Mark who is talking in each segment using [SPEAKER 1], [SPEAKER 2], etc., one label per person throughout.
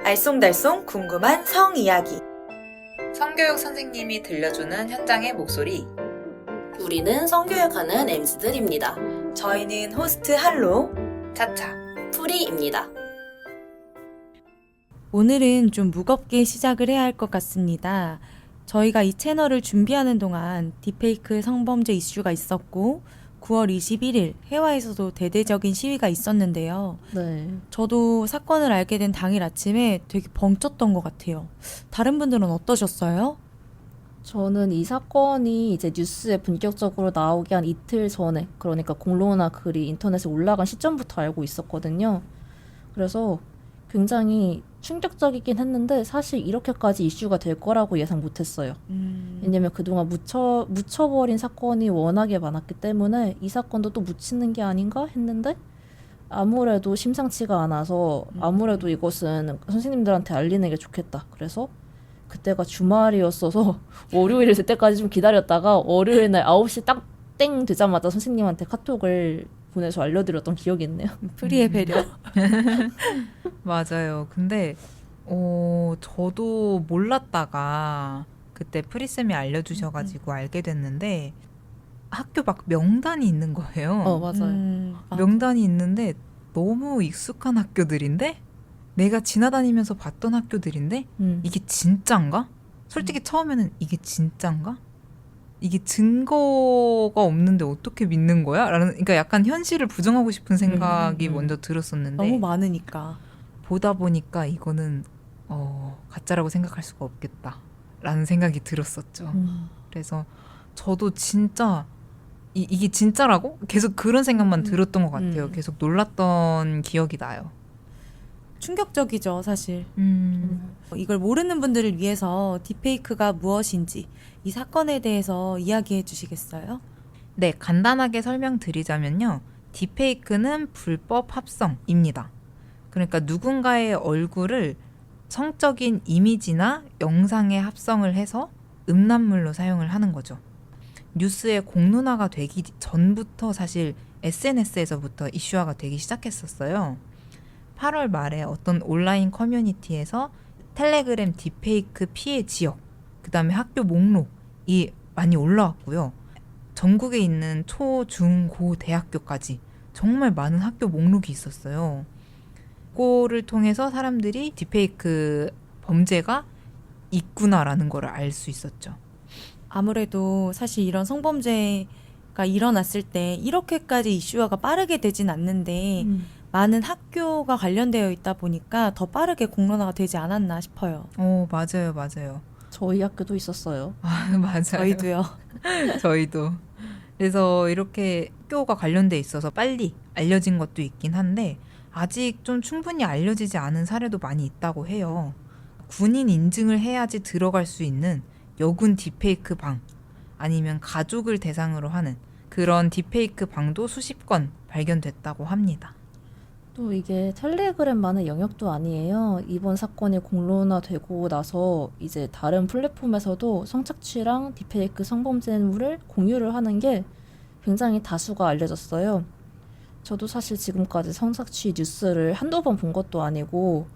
[SPEAKER 1] 알쏭달쏭 궁금한 성 이야기.
[SPEAKER 2] 성교육 선생님이 들려주는 현장의 목소리.
[SPEAKER 3] 우리는 성교육하는 MZ들입니다.
[SPEAKER 1] 저희는 호스트 할로,
[SPEAKER 2] 차차.
[SPEAKER 3] 프리입니다.
[SPEAKER 1] 오늘은 좀 무겁게 시작을 해야 할 것 같습니다. 저희가 이 채널을 준비하는 동안 딥페이크 성범죄 이슈가 있었고 9월 21일 해외에서도 대대적인 시위가 있었는데요.
[SPEAKER 4] 네.
[SPEAKER 1] 저도 사건을 알게 된 당일 아침에 되게 벙쪘던 것 같아요. 다른 분들은 어떠셨어요?
[SPEAKER 4] 저는 이 사건이 이제 뉴스에 본격적으로 나오기 한 이틀 전에, 그러니까 공로나 글이 인터넷에 올라간 시점부터 알고 있었거든요. 그래서 굉장히 충격적이긴 했는데 사실 이렇게까지 이슈가 될 거라고 예상 못했어요. 왜냐면 그동안 묻혀버린 사건이 워낙에 많았기 때문에 이 사건도 또 묻히는 게 아닌가 했는데 아무래도 심상치가 않아서 아무래도 이것은 선생님들한테 알리는 게 좋겠다. 그래서 그때가 주말이었어서 월요일이 될 때까지 좀 기다렸다가 월요일 날 9시 딱 땡 되자마자 선생님한테 카톡을 보내서 알려드렸던 기억이 있네요.
[SPEAKER 1] 프리의 배려.
[SPEAKER 2] 맞아요. 근데 저도 몰랐다가 그때 프리쌤이 알려주셔가지고 알게 됐는데 학교 막 명단이 있는 거예요.
[SPEAKER 4] 맞아요.
[SPEAKER 2] 명단이 있는데 너무 익숙한 학교들인데 내가 지나다니면서 봤던 학교들인데 이게 진짠가? 솔직히 처음에는 이게 진짠가? 이게 증거가 없는데 어떻게 믿는 거야? 라는, 그러니까 약간 현실을 부정하고 싶은 생각이 먼저 들었었는데
[SPEAKER 1] 너무 많으니까.
[SPEAKER 2] 보다 보니까 이거는 가짜라고 생각할 수가 없겠다 라는 생각이 들었었죠. 그래서 저도 진짜 이게 진짜라고? 계속 그런 생각만 들었던 것 같아요. 계속 놀랐던 기억이 나요.
[SPEAKER 1] 충격적이죠, 사실. 이걸 모르는 분들을 위해서 딥페이크가 무엇인지 이 사건에 대해서 이야기해 주시겠어요?
[SPEAKER 2] 네, 간단하게 설명드리자면요. 딥페이크는 불법 합성입니다. 그러니까 누군가의 얼굴을 성적인 이미지나 영상에 합성을 해서 음란물로 사용을 하는 거죠. 뉴스에 공론화가 되기 전부터 사실 SNS에서부터 이슈화가 되기 시작했었어요. 8월 말에 어떤 온라인 커뮤니티에서 텔레그램 딥페이크 피해 지역, 그 다음에 학교 목록이 많이 올라왔고요. 전국에 있는 초, 중, 고, 대학교까지 정말 많은 학교 목록이 있었어요. 그거를 통해서 사람들이 딥페이크 범죄가 있구나라는 걸 알 수 있었죠.
[SPEAKER 1] 아무래도 사실 이런 성범죄가 일어났을 때 이렇게까지 이슈화가 빠르게 되진 않는데 많은 학교가 관련되어 있다 보니까 더 빠르게 공론화가 되지 않았나 싶어요.
[SPEAKER 2] 맞아요.
[SPEAKER 4] 저희 학교도 있었어요.
[SPEAKER 2] 맞아요.
[SPEAKER 1] 저희도요.
[SPEAKER 2] 저희도. 그래서 이렇게 학교가 관련돼 있어서 빨리 알려진 것도 있긴 한데 아직 좀 충분히 알려지지 않은 사례도 많이 있다고 해요. 군인 인증을 해야지 들어갈 수 있는 여군 딥페이크 방, 아니면 가족을 대상으로 하는 그런 딥페이크 방도 수십 건 발견됐다고 합니다.
[SPEAKER 4] 또 이게 텔레그램만의 영역도 아니에요. 이번 사건이 공론화되고 나서 이제 다른 플랫폼에서도 성착취랑 딥페이크 성범죄물을 공유를 하는 게 굉장히 다수가 알려졌어요. 저도 사실 지금까지 성착취 뉴스를 한두 번 본 것도 아니고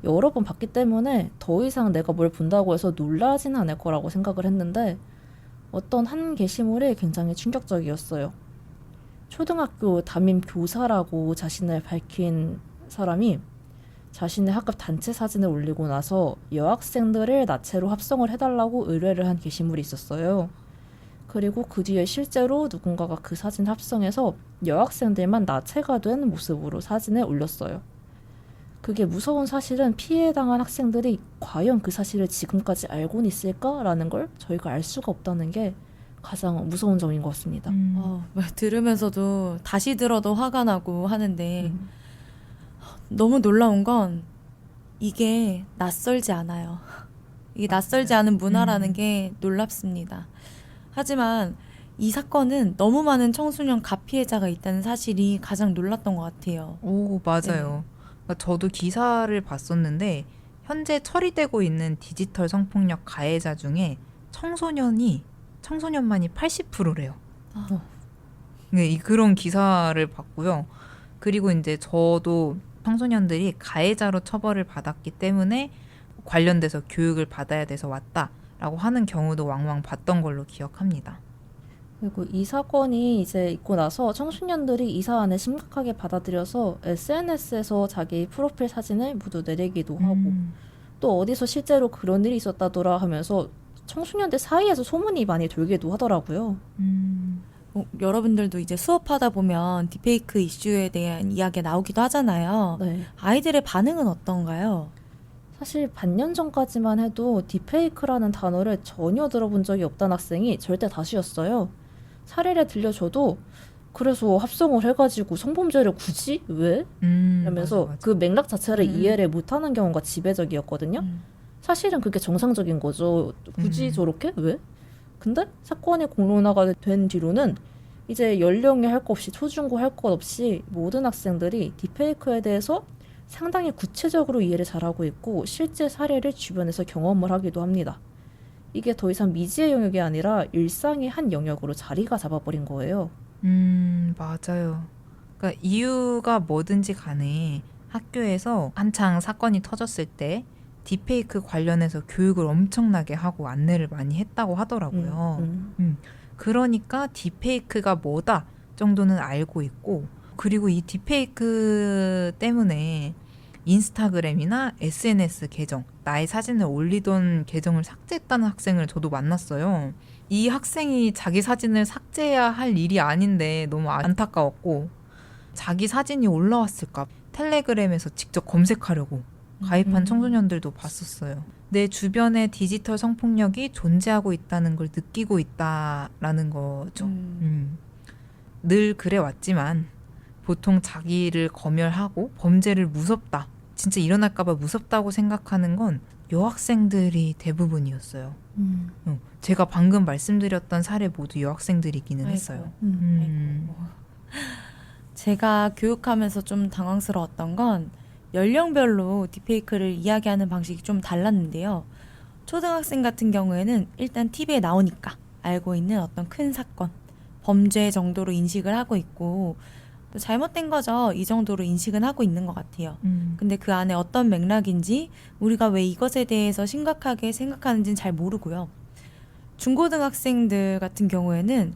[SPEAKER 4] 여러 번 봤기 때문에 더 이상 내가 뭘 본다고 해서 놀라지는 않을 거라고 생각을 했는데 어떤 한 게시물이 굉장히 충격적이었어요. 초등학교 담임 교사라고 자신을 밝힌 사람이 자신의 학급 단체 사진을 올리고 나서 여학생들을 나체로 합성을 해달라고 의뢰를 한 게시물이 있었어요. 그리고 그 뒤에 실제로 누군가가 그 사진 합성해서 여학생들만 나체가 된 모습으로 사진을 올렸어요. 그게 무서운 사실은 피해당한 학생들이 과연 그 사실을 지금까지 알고는 있을까라는 걸 저희가 알 수가 없다는 게 가장 무서운 점인 것 같습니다.
[SPEAKER 1] 들으면서도 다시 들어도 화가 나고 하는데 너무 놀라운 건 이게 낯설지 않아요. 이게 낯설지 않은 문화라는 게 놀랍습니다. 하지만 이 사건은 너무 많은 청소년 가피해자가 있다는 사실이 가장 놀랐던 것 같아요.
[SPEAKER 2] 맞아요. 그러니까 저도 기사를 봤었는데 현재 처리되고 있는 디지털 성폭력 가해자 중에 청소년만이 80%래요. 네, 그런 기사를 봤고요. 그리고 이제 저도 청소년들이 가해자로 처벌을 받았기 때문에 관련돼서 교육을 받아야 돼서 왔다라고 하는 경우도 왕왕 봤던 걸로 기억합니다.
[SPEAKER 4] 그리고 이 사건이 이제 있고 나서 청소년들이 이 사안을 심각하게 받아들여서 SNS에서 자기 프로필 사진을 모두 내리기도 하고 또 어디서 실제로 그런 일이 있었다더라 하면서 청소년들 사이에서 소문이 많이 돌기도 하더라고요.
[SPEAKER 1] 여러분들도 이제 수업하다 보면 딥페이크 이슈에 대한 이야기가 나오기도 하잖아요.
[SPEAKER 4] 네.
[SPEAKER 1] 아이들의 반응은 어떤가요?
[SPEAKER 4] 사실 반년 전까지만 해도 딥페이크라는 단어를 전혀 들어본 적이 없던 학생이 절대 다수였어요. 사례를 들려줘도 그래서 합성을 해가지고 성범죄를 굳이? 왜? 이러면서
[SPEAKER 2] 맞아.
[SPEAKER 4] 그 맥락 자체를 이해를 못하는 경우가 지배적이었거든요. 사실은 그게 정상적인 거죠. 굳이 저렇게? 왜? 근데 사건이 공론화가 된 뒤로는 이제 연령이 할 것 없이 초중고 할 것 없이 모든 학생들이 딥페이크에 대해서 상당히 구체적으로 이해를 잘하고 있고 실제 사례를 주변에서 경험을 하기도 합니다. 이게 더 이상 미지의 영역이 아니라 일상의 한 영역으로 자리가 잡아버린 거예요.
[SPEAKER 2] 맞아요. 그러니까 이유가 뭐든지 간에 학교에서 한창 사건이 터졌을 때 딥페이크 관련해서 교육을 엄청나게 하고 안내를 많이 했다고 하더라고요. 그러니까 딥페이크가 뭐다 정도는 알고 있고, 그리고 이 딥페이크 때문에 인스타그램이나 SNS 계정, 나의 사진을 올리던 계정을 삭제했다는 학생을 저도 만났어요. 이 학생이 자기 사진을 삭제해야 할 일이 아닌데 너무 안타까웠고, 자기 사진이 올라왔을까 텔레그램에서 직접 검색하려고 가입한 청소년들도 봤었어요. 내 주변에 디지털 성폭력이 존재하고 있다는 걸 느끼고 있다라는 거죠. 늘 그래왔지만 보통 자기를 검열하고 범죄를 무섭다, 진짜 일어날까봐 무섭다고 생각하는 건 여학생들이 대부분이었어요. 제가 방금 말씀드렸던 사례 모두 여학생들이기는 했어요.
[SPEAKER 1] 제가 교육하면서 좀 당황스러웠던 건 연령별로 딥페이크를 이야기하는 방식이 좀 달랐는데요. 초등학생 같은 경우에는 일단 TV에 나오니까 알고 있는 어떤 큰 사건, 범죄 정도로 인식을 하고 있고 또 잘못된 거죠. 이 정도로 인식은 하고 있는 것 같아요. 근데 그 안에 어떤 맥락인지 우리가 왜 이것에 대해서 심각하게 생각하는지는 잘 모르고요. 중고등학생들 같은 경우에는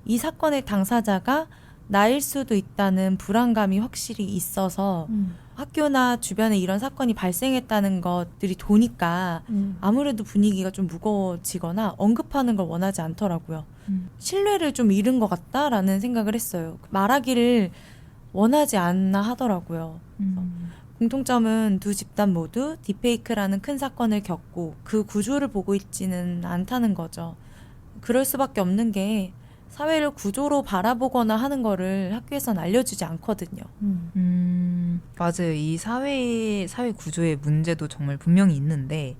[SPEAKER 1] 이 사건의 당사자가 나일 수도 있다는 불안감이 확실히 있어서 학교나 주변에 이런 사건이 발생했다는 것들이 도니까 아무래도 분위기가 좀 무거워지거나 언급하는 걸 원하지 않더라고요. 신뢰를 좀 잃은 것 같다라는 생각을 했어요. 말하기를 원하지 않나 하더라고요. 공통점은 두 집단 모두 딥페이크라는 큰 사건을 겪고 그 구조를 보고 있지는 않다는 거죠. 그럴 수밖에 없는 게 사회를 구조로 바라보거나 하는 거를 학교에서는 알려주지 않거든요.
[SPEAKER 2] 맞아요. 이 사회 구조의 문제도 정말 분명히 있는데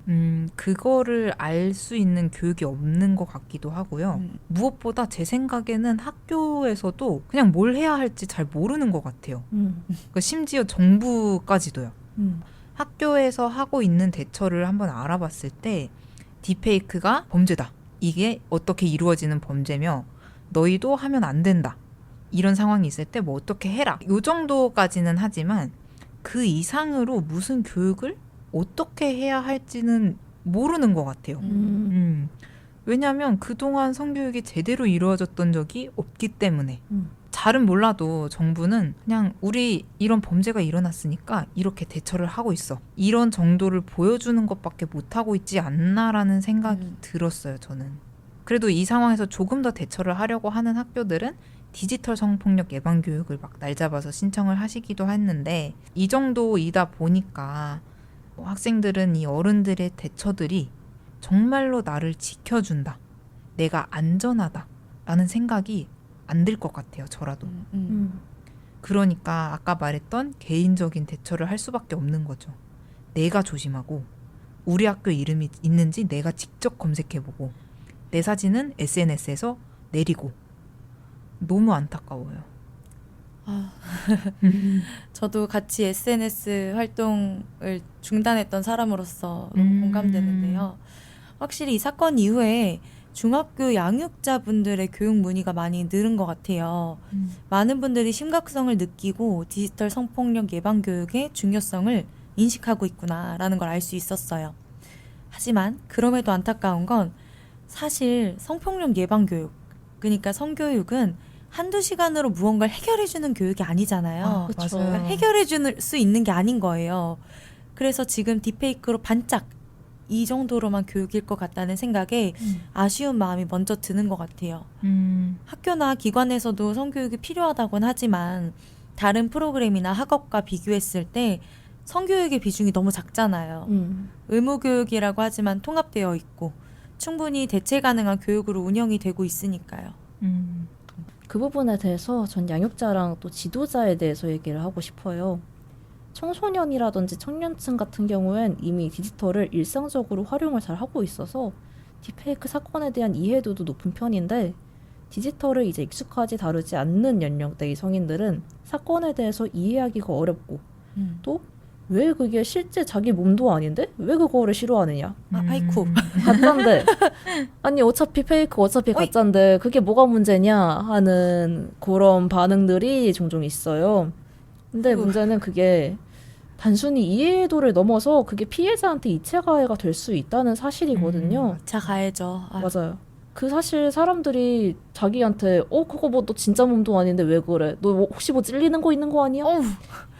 [SPEAKER 2] 그거를 알 수 있는 교육이 없는 것 같기도 하고요. 무엇보다 제 생각에는 학교에서도 그냥 뭘 해야 할지 잘 모르는 것 같아요. 그러니까 심지어 정부까지도요. 학교에서 하고 있는 대처를 한번 알아봤을 때 딥페이크가 범죄다. 이게 어떻게 이루어지는 범죄며 너희도 하면 안 된다. 이런 상황이 있을 때 뭐 어떻게 해라. 요 정도까지는 하지만 그 이상으로 무슨 교육을 어떻게 해야 할지는 모르는 것 같아요. 왜냐하면 그동안 성교육이 제대로 이루어졌던 적이 없기 때문에. 잘은 몰라도 정부는 그냥 우리 이런 범죄가 일어났으니까 이렇게 대처를 하고 있어. 이런 정도를 보여주는 것밖에 못하고 있지 않나라는 생각이 들었어요, 저는. 그래도 이 상황에서 조금 더 대처를 하려고 하는 학교들은 디지털 성폭력 예방 교육을 막 날 잡아서 신청을 하시기도 했는데 이 정도이다 보니까 학생들은 이 어른들의 대처들이 정말로 나를 지켜준다, 내가 안전하다 라는 생각이 안 들 것 같아요, 저라도. 그러니까 아까 말했던 개인적인 대처를 할 수밖에 없는 거죠. 내가 조심하고 우리 학교 이름이 있는지 내가 직접 검색해보고 내 사진은 SNS에서 내리고. 너무 안타까워요.
[SPEAKER 1] 저도 같이 SNS 활동을 중단했던 사람으로서 너무 공감되는데요. 확실히 이 사건 이후에 중학교 양육자분들의 교육 문의가 많이 늘은 것 같아요. 많은 분들이 심각성을 느끼고 디지털 성폭력 예방 교육의 중요성을 인식하고 있구나라는 걸 알 수 있었어요. 하지만 그럼에도 안타까운 건 사실 성폭력 예방 교육, 그러니까 성교육은 한두 시간으로 무언가를 해결해주는 교육이 아니잖아요.
[SPEAKER 4] 그쵸.
[SPEAKER 2] 맞아요.
[SPEAKER 1] 해결해줄 수 있는 게 아닌 거예요. 그래서 지금 딥페이크로 반짝 이 정도로만 교육일 것 같다는 생각에 아쉬운 마음이 먼저 드는 것 같아요. 학교나 기관에서도 성교육이 필요하다곤 하지만 다른 프로그램이나 학업과 비교했을 때 성교육의 비중이 너무 작잖아요. 의무교육이라고 하지만 통합되어 있고 충분히 대체 가능한 교육으로 운영이 되고 있으니까요.
[SPEAKER 4] 그 부분에 대해서 전 양육자랑 또 지도자에 대해서 얘기를 하고 싶어요. 청소년이라든지 청년층 같은 경우엔 이미 디지털을 일상적으로 활용을 잘 하고 있어서 딥페이크 사건에 대한 이해도도 높은 편인데 디지털을 이제 익숙하지 다루지 않는 연령대의 성인들은 사건에 대해서 이해하기가 어렵고 또 왜 그게 실제 자기 몸도 아닌데 왜 그거를 싫어하느냐.
[SPEAKER 1] 아이쿠.
[SPEAKER 4] 가짠데 아니 어차피 페이크 어차피
[SPEAKER 1] 어이.
[SPEAKER 4] 가짠데 그게 뭐가 문제냐 하는 그런 반응들이 종종 있어요. 근데 문제는 그게 단순히 이해도를 넘어서 그게 피해자한테 이체가해가 될 수 있다는 사실이거든요.
[SPEAKER 1] 자 가야죠.
[SPEAKER 4] 맞아요. 그 사실 사람들이 자기한테 그거 뭐 너 진짜 몸도 아닌데 왜 그래? 너 혹시 뭐 찔리는 거 있는 거 아니야?
[SPEAKER 1] 어우.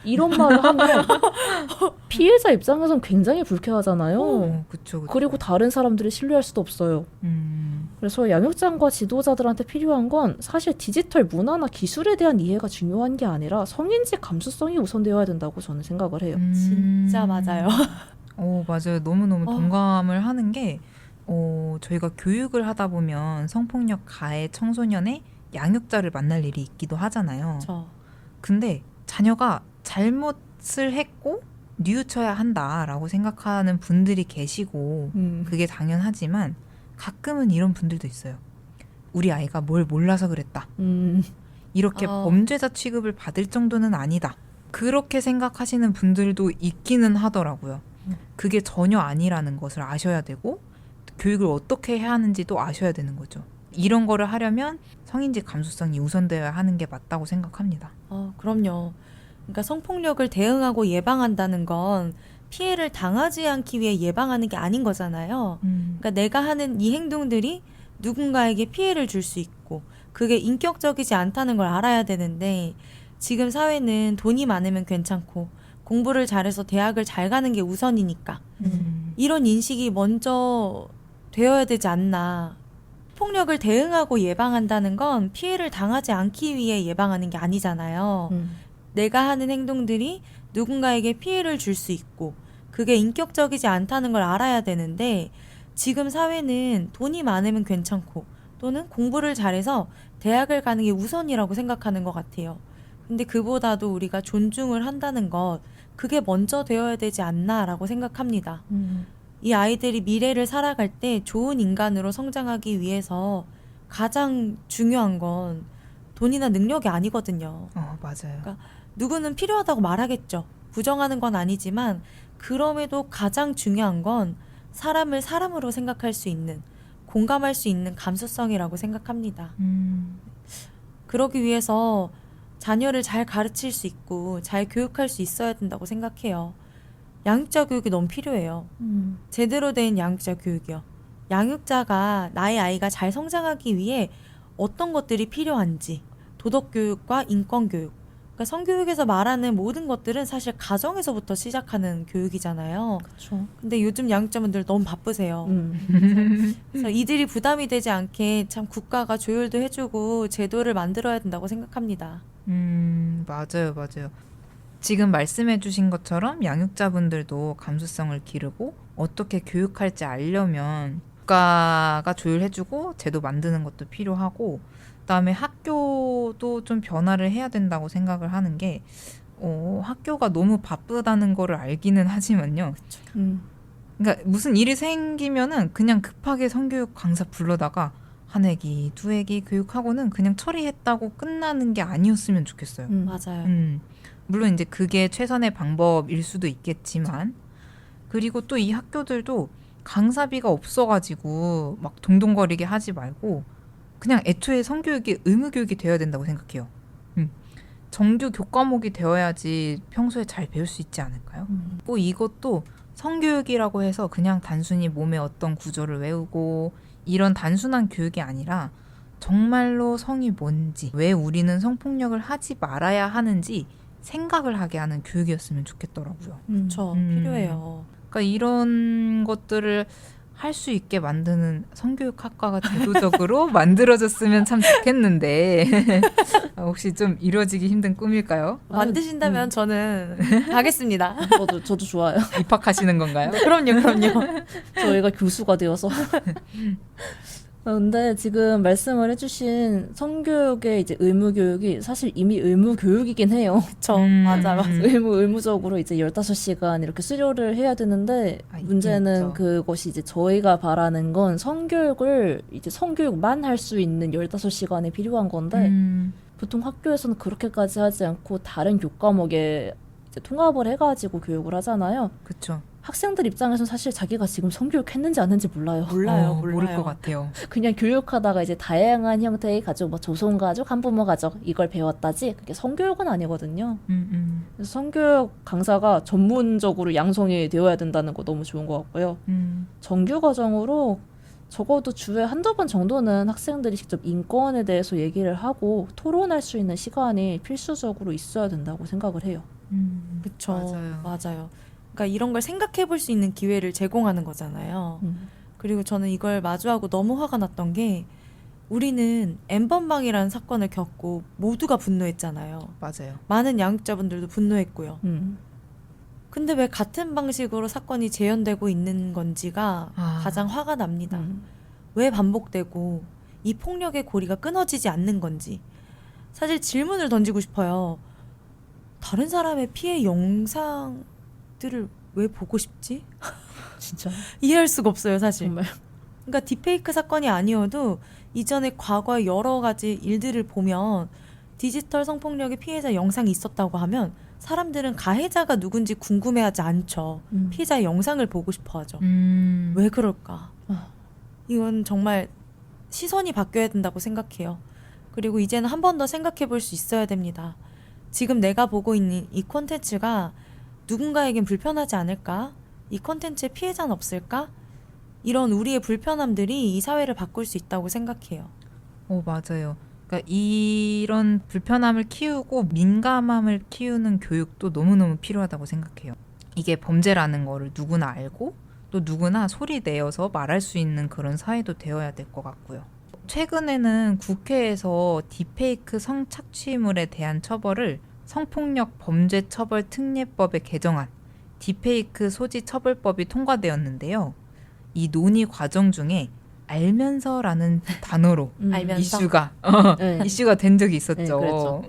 [SPEAKER 4] 이런 말을 하면 피해자 입장에선 굉장히 불쾌하잖아요.
[SPEAKER 2] 그쵸.
[SPEAKER 4] 그리고 다른 사람들을 신뢰할 수도 없어요. 그래서 양육장과 지도자들한테 필요한 건 사실 디지털 문화나 기술에 대한 이해가 중요한 게 아니라 성인지 감수성이 우선되어야 된다고 저는 생각을 해요.
[SPEAKER 1] 진짜 맞아요.
[SPEAKER 2] 맞아요. 너무너무
[SPEAKER 1] 어.
[SPEAKER 2] 동감을 하는 게 저희가 교육을 하다 보면 성폭력 가해 청소년의 양육자를 만날 일이 있기도 하잖아요. 근데 자녀가 잘못을 했고 뉘우쳐야 한다라고 생각하는 분들이 계시고 그게 당연하지만 가끔은 이런 분들도 있어요. 우리 아이가 뭘 몰라서 그랬다. 이렇게 범죄자 취급을 받을 정도는 아니다. 그렇게 생각하시는 분들도 있기는 하더라고요. 그게 전혀 아니라는 것을 아셔야 되고 교육을 어떻게 해야 하는지도 아셔야 되는 거죠. 이런 거를 하려면 성인지 감수성이 우선되어야 하는 게 맞다고 생각합니다.
[SPEAKER 1] 그럼요. 그러니까 성폭력을 대응하고 예방한다는 건 피해를 당하지 않기 위해 예방하는 게 아닌 거잖아요. 그러니까 내가 하는 이 행동들이 누군가에게 피해를 줄 수 있고 그게 인격적이지 않다는 걸 알아야 되는데 지금 사회는 돈이 많으면 괜찮고 공부를 잘해서 대학을 잘 가는 게 우선이니까 이런 인식이 먼저 되어야 되지 않나. 폭력을 대응하고 예방한다는 건 피해를 당하지 않기 위해 예방하는 게 아니잖아요. 내가 하는 행동들이 누군가에게 피해를 줄 수 있고 그게 인격적이지 않다는 걸 알아야 되는데 지금 사회는 돈이 많으면 괜찮고 또는 공부를 잘해서 대학을 가는 게 우선이라고 생각하는 것 같아요. 근데 그보다도 우리가 존중을 한다는 것 그게 먼저 되어야 되지 않나라고 생각합니다. 이 아이들이 미래를 살아갈 때 좋은 인간으로 성장하기 위해서 가장 중요한 건 돈이나 능력이 아니거든요.
[SPEAKER 2] 맞아요.
[SPEAKER 1] 누구는 필요하다고 말하겠죠. 부정하는 건 아니지만 그럼에도 가장 중요한 건 사람을 사람으로 생각할 수 있는, 공감할 수 있는 감수성이라고 생각합니다. 그러기 위해서 자녀를 잘 가르칠 수 있고 잘 교육할 수 있어야 된다고 생각해요. 양육자 교육이 너무 필요해요. 제대로 된 양육자 교육이요. 양육자가 나의 아이가 잘 성장하기 위해 어떤 것들이 필요한지 도덕교육과 인권교육 그러니까 성교육에서 말하는 모든 것들은 사실 가정에서부터 시작하는 교육이잖아요.
[SPEAKER 4] 그렇죠.
[SPEAKER 1] 근데 요즘 양육자분들 너무 바쁘세요. 그래서 이들이 부담이 되지 않게 참 국가가 조율도 해주고 제도를 만들어야 된다고 생각합니다.
[SPEAKER 2] 맞아요. 지금 말씀해 주신 것처럼 양육자분들도 감수성을 기르고 어떻게 교육할지 알려면 국가가 조율해주고 제도 만드는 것도 필요하고 그다음에 학교도 좀 변화를 해야 된다고 생각을 하는 게 학교가 너무 바쁘다는 거를 알기는 하지만요. 그러니까 무슨 일이 생기면은 그냥 급하게 성교육 강사 불러다가 한 학기, 두 학기 교육하고는 그냥 처리했다고 끝나는 게 아니었으면 좋겠어요.
[SPEAKER 1] 맞아요.
[SPEAKER 2] 물론 이제 그게 최선의 방법일 수도 있겠지만 그리고 또 이 학교들도 강사비가 없어가지고 막 동동거리게 하지 말고 그냥 애초에 성교육이 의무교육이 되어야 된다고 생각해요. 정규 교과목이 되어야지 평소에 잘 배울 수 있지 않을까요? 뭐 이것도 성교육이라고 해서 그냥 단순히 몸의 어떤 구조를 외우고 이런 단순한 교육이 아니라 정말로 성이 뭔지, 왜 우리는 성폭력을 하지 말아야 하는지 생각을 하게 하는 교육이었으면 좋겠더라고요.
[SPEAKER 1] 그렇죠. 필요해요.
[SPEAKER 2] 그러니까 이런 것들을 할 수 있게 만드는 성교육학과가 제도적으로 만들어졌으면 참 좋겠는데 혹시 좀 이루어지기 힘든 꿈일까요?
[SPEAKER 1] 만드신다면 저는 하겠습니다.
[SPEAKER 4] 저도 좋아요.
[SPEAKER 2] 입학하시는 건가요?
[SPEAKER 1] 그럼요.
[SPEAKER 4] 저희가 교수가 되어서. 근데 지금 말씀을 해주신 성교육의 이제 의무교육이 사실 이미 의무교육이긴 해요.
[SPEAKER 1] 그쵸. 맞아요.
[SPEAKER 4] 의무적으로 이제 15시간 이렇게 수료를 해야 되는데 문제는
[SPEAKER 2] 있죠.
[SPEAKER 4] 그것이 이제 저희가 바라는 건 성교육을 이제 성교육만 할 수 있는 15시간이 필요한 건데 보통 학교에서는 그렇게까지 하지 않고 다른 교과목에 이제 통합을 해가지고 교육을 하잖아요.
[SPEAKER 2] 그렇죠.
[SPEAKER 4] 학생들 입장에서는 사실 자기가 지금 성교육 했는지 안 했는지 몰라요.
[SPEAKER 1] 몰라요.
[SPEAKER 2] 모를 것 같아요.
[SPEAKER 4] 그냥 교육하다가 이제 다양한 형태의 가족, 뭐 조손가족, 한부모 가족 이걸 배웠다지 그게 성교육은 아니거든요. 그래서 성교육 강사가 전문적으로 양성이 되어야 된다는 거 너무 좋은 것 같고요. 정규 과정으로 적어도 주에 한두 번 정도는 학생들이 직접 인권에 대해서 얘기를 하고 토론할 수 있는 시간이 필수적으로 있어야 된다고 생각을 해요.
[SPEAKER 1] 그쵸.
[SPEAKER 2] 맞아요.
[SPEAKER 1] 그러니까 이런 걸 생각해 볼 수 있는 기회를 제공하는 거잖아요. 그리고 저는 이걸 마주하고 너무 화가 났던 게 우리는 N번방이라는 사건을 겪고 모두가 분노했잖아요.
[SPEAKER 2] 맞아요.
[SPEAKER 1] 많은 양육자분들도 분노했고요. 근데 왜 같은 방식으로 사건이 재현되고 있는 건지가 가장 화가 납니다. 왜 반복되고 이 폭력의 고리가 끊어지지 않는 건지. 사실 질문을 던지고 싶어요. 다른 사람의 피해 영상들을 왜 보고 싶지?
[SPEAKER 4] 진짜
[SPEAKER 1] 이해할 수가 없어요, 사실.
[SPEAKER 4] 정말.
[SPEAKER 1] 그러니까 딥페이크 사건이 아니어도 이전에 과거의 여러 가지 일들을 보면 디지털 성폭력의 피해자 영상이 있었다고 하면 사람들은 가해자가 누군지 궁금해하지 않죠. 피해자의 영상을 보고 싶어 하죠. 왜 그럴까? 이건 정말 시선이 바뀌어야 된다고 생각해요. 그리고 이제는 한 번 더 생각해 볼 수 있어야 됩니다. 지금 내가 보고 있는 이 콘텐츠가 누군가에겐 불편하지 않을까? 이 콘텐츠에 피해자는 없을까? 이런 우리의 불편함들이 이 사회를 바꿀 수 있다고 생각해요.
[SPEAKER 2] 맞아요. 그러니까 이런 불편함을 키우고 민감함을 키우는 교육도 너무너무 필요하다고 생각해요. 이게 범죄라는 거를 누구나 알고 또 누구나 소리 내어서 말할 수 있는 그런 사회도 되어야 될 것 같고요. 최근에는 국회에서 딥페이크 성착취물에 대한 처벌을 성폭력 범죄처벌 특례법에 개정한 딥페이크 소지 처벌법이 통과되었는데요. 이 논의 과정 중에 알면서라는 단어로
[SPEAKER 1] 알면서?
[SPEAKER 4] 네.
[SPEAKER 2] 이슈가 된 적이 있었죠.
[SPEAKER 4] 네, 그랬죠.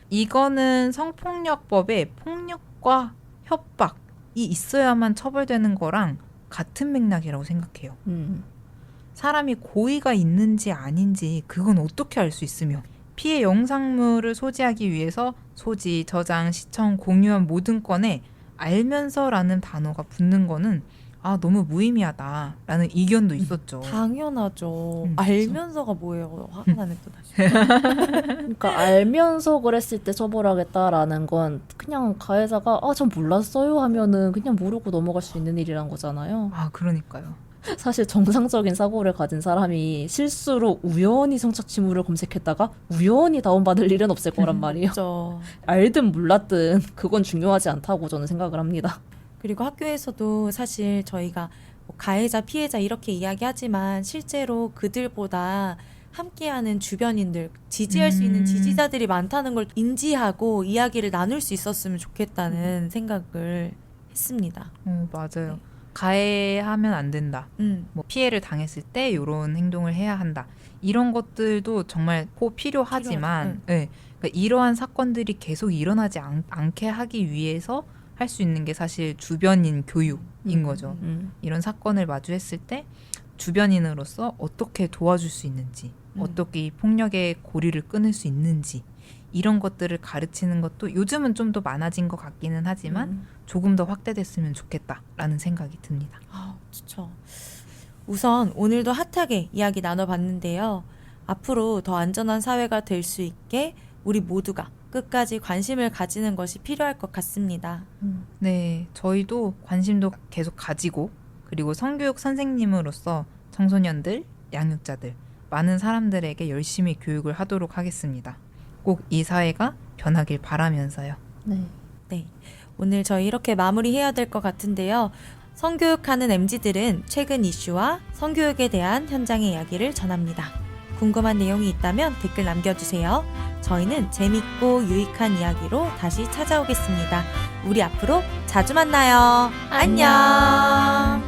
[SPEAKER 2] 이거는 성폭력법에 폭력과 협박이 있어야만 처벌되는 거랑 같은 맥락이라고 생각해요. 사람이 고의가 있는지 아닌지 그건 어떻게 알 수 있으며 피해 영상물을 소지하기 위해서 소지, 저장, 시청, 공유한 모든 건에 알면서라는 단어가 붙는 거는 너무 무의미하다라는 의견도 있었죠.
[SPEAKER 1] 당연하죠. 알면서가 뭐예요? 화가 나네 또 다시.
[SPEAKER 4] 그러니까 알면서 그랬을 때 처벌하겠다라는 건 그냥 가해자가 전 몰랐어요 하면은 그냥 모르고 넘어갈 수 있는 일이란 거잖아요.
[SPEAKER 2] 그러니까요.
[SPEAKER 4] 사실 정상적인 사고를 가진 사람이 실수로 우연히 성착취물을 검색했다가 우연히 다운받을 일은 없을 거란 말이에요.
[SPEAKER 1] 그렇죠.
[SPEAKER 4] 알든 몰랐든 그건 중요하지 않다고 저는 생각을 합니다.
[SPEAKER 1] 그리고 학교에서도 사실 저희가 뭐 가해자, 피해자 이렇게 이야기하지만 실제로 그들보다 함께하는 주변인들, 지지할 수 있는 지지자들이 많다는 걸 인지하고 이야기를 나눌 수 있었으면 좋겠다는 생각을 했습니다.
[SPEAKER 2] 맞아요. 가해하면 안 된다. 뭐 피해를 당했을 때 이런 행동을 해야 한다. 이런 것들도 정말 꼭 필요하지만 그러니까 이러한 사건들이 계속 일어나지 않게 하기 위해서 할 수 있는 게 사실 주변인 교육인 거죠. 이런 사건을 마주했을 때 주변인으로서 어떻게 도와줄 수 있는지, 어떻게 이 폭력의 고리를 끊을 수 있는지 이런 것들을 가르치는 것도 요즘은 좀 더 많아진 것 같기는 하지만 조금 더 확대됐으면 좋겠다라는 생각이 듭니다.
[SPEAKER 1] 아, 좋죠. 우선 오늘도 핫하게 이야기 나눠봤는데요. 앞으로 더 안전한 사회가 될 수 있게 우리 모두가 끝까지 관심을 가지는 것이 필요할 것 같습니다.
[SPEAKER 2] 네, 저희도 관심도 계속 가지고 그리고 성교육 선생님으로서 청소년들, 양육자들, 많은 사람들에게 열심히 교육을 하도록 하겠습니다. 꼭 이 사회가 변하길 바라면서요.
[SPEAKER 4] 네.
[SPEAKER 1] 네, 오늘 저희 이렇게 마무리해야 될 것 같은데요. 성교육하는 MZ들은 최근 이슈와 성교육에 대한 현장의 이야기를 전합니다. 궁금한 내용이 있다면 댓글 남겨주세요. 저희는 재밌고 유익한 이야기로 다시 찾아오겠습니다. 우리 앞으로 자주 만나요. 안녕.